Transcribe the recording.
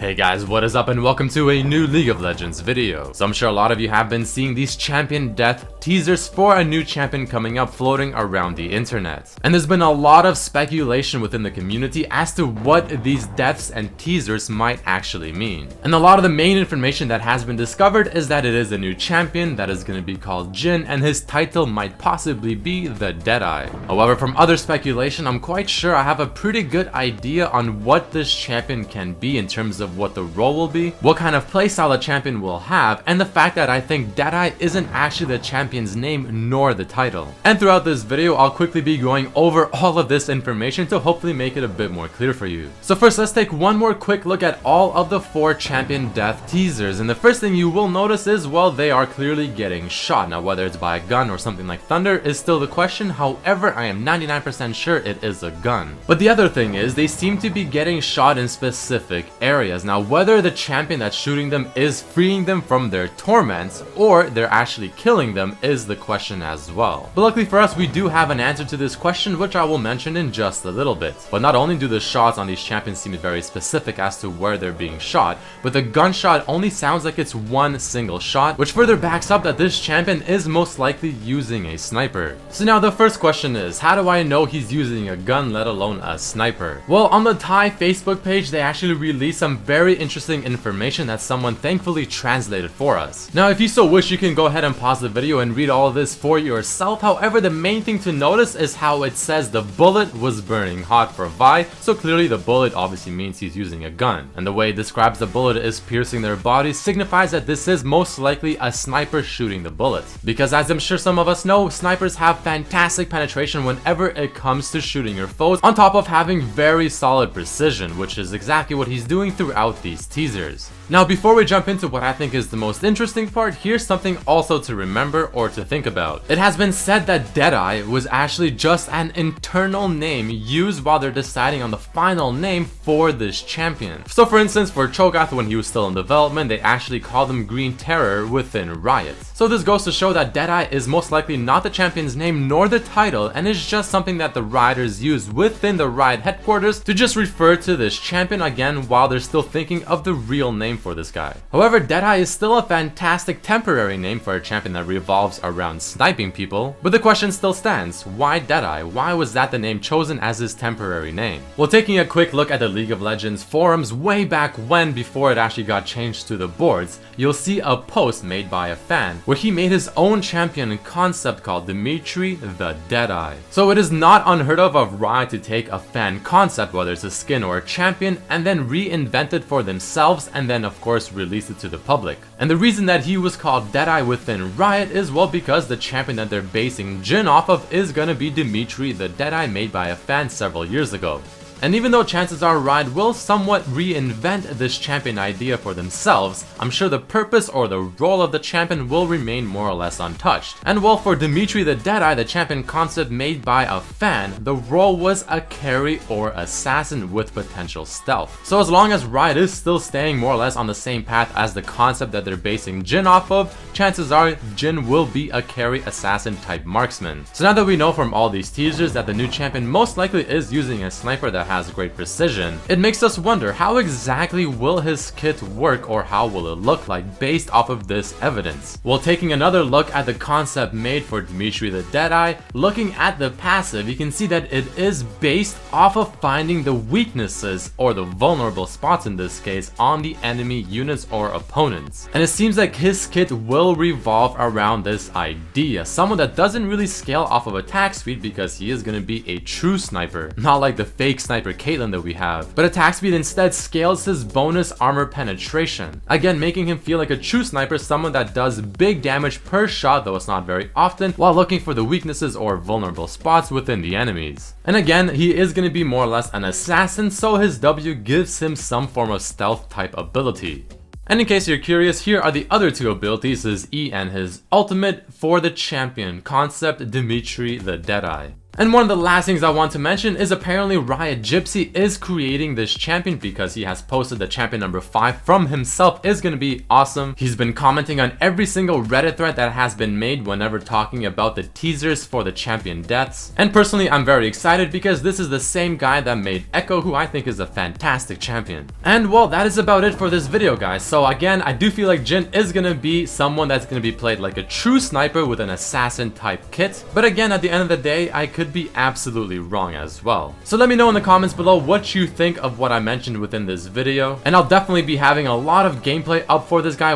Hey guys, what is up and welcome to a new League of Legends video. So I'm sure a lot of you have been seeing these champion death teasers for a new champion coming up floating around the internet. And there's been a lot of speculation within the community as to what these deaths and teasers might actually mean. And a lot of the main information that has been discovered is that it is a new champion that is going to be called Jhin, and his title might possibly be the Deadeye. However, from other speculation, I'm quite sure I have a pretty good idea on what this champion can be in terms of what the role will be, what kind of playstyle the champion will have, and the fact that I think Deadeye isn't actually the champion's name nor the title. And throughout this video, I'll quickly be going over all of this information to hopefully make it a bit more clear for you. So first, let's take one more quick look at all of the 4 champion death teasers, and the first thing you will notice is, well, they are clearly getting shot. Now, whether it's by a gun or something like thunder is still the question, however, I am 99% sure it is a gun. But the other thing is, they seem to be getting shot in specific areas. Now, whether the champion that's shooting them is freeing them from their torments or they're actually killing them is the question as well. But luckily for us, we do have an answer to this question, which I will mention in just a little bit. But not only do the shots on these champions seem very specific as to where they're being shot, but the gunshot only sounds like it's one single shot, which further backs up that this champion is most likely using a sniper. So now the first question is, how do I know he's using a gun, let alone a sniper? Well, on the Thai Facebook page, they actually released some very interesting information that someone thankfully translated for us. Now, if you so wish, you can go ahead and pause the video and read all of this for yourself. However, the main thing to notice is how it says the bullet was burning hot for Vi, so clearly the bullet obviously means he's using a gun. And the way it describes the bullet is piercing their body signifies that this is most likely a sniper shooting the bullet. Because as I'm sure some of us know, snipers have fantastic penetration whenever it comes to shooting your foes, on top of having very solid precision, which is exactly what he's doing throughout these teasers. Now, before we jump into what I think is the most interesting part, here's something also to remember or to think about. It has been said that Deadeye was actually just an internal name used while they're deciding on the final name for this champion. So for instance, for Cho'Gath, when he was still in development, they actually called him Green Terror within Riot. So this goes to show that Deadeye is most likely not the champion's name nor the title, and is just something that the Rioters used within the Riot headquarters to just refer to this champion again while they're still thinking of the real name for this guy. However, Deadeye is still a fantastic temporary name for a champion that revolves around sniping people, but the question still stands, why Deadeye? Why was that the name chosen as his temporary name? Well, taking a quick look at the League of Legends forums way back when, before it actually got changed to the boards, you'll see a post made by a fan where he made his own champion concept called Dimitri the Deadeye. So it is not unheard of Riot to take a fan concept, whether it's a skin or a champion, and then reinvent it for themselves and then of course release it to the public. And the reason that he was called Deadeye within Riot is, well, because the champion that they're basing Jhin off of is gonna be Dimitri the Deadeye, made by a fan several years ago. And even though chances are Riot will somewhat reinvent this champion idea for themselves, I'm sure the purpose or the role of the champion will remain more or less untouched. And well, for Dimitri the Deadeye, the champion concept made by a fan, the role was a carry or assassin with potential stealth. So as long as Riot is still staying more or less on the same path as the concept that they're basing Jhin off of, chances are Jhin will be a carry assassin type marksman. So now that we know from all these teasers that the new champion most likely is using a sniper that has great precision, it makes us wonder, how exactly will his kit work, or how will it look like based off of this evidence? Well, taking another look at the concept made for Dimitri the Deadeye, looking at the passive, you can see that it is based off of finding the weaknesses or the vulnerable spots in this case on the enemy units or opponents. And it seems like his kit will revolve around this idea, someone that doesn't really scale off of attack speed because he is going to be a true sniper, not like the fake sniper Caitlyn that we have, but attack speed instead scales his bonus armor penetration, again making him feel like a true sniper, someone that does big damage per shot, though it's not very often, while looking for the weaknesses or vulnerable spots within the enemies. And again, he is going to be more or less an assassin, so his W gives him some form of stealth type ability. And in case you're curious, here are the other 2 abilities, his E and his ultimate for the champion concept Dimitri the Deadeye. And one of the last things I want to mention is apparently Riot Gypsy is creating this champion because he has posted the champion number 5 from himself. Is going to be awesome. He's been commenting on every single Reddit thread that has been made whenever talking about the teasers for the champion deaths. And personally, I'm very excited because this is the same guy that made Echo, who I think is a fantastic champion. And well, that is about it for this video, guys. So again, I do feel like Jhin is going to be someone that's going to be played like a true sniper with an assassin type kit. But again, at the end of the day, I could be absolutely wrong as well. So let me know in the comments below what you think of what I mentioned within this video. And I'll definitely be having a lot of gameplay up for this guy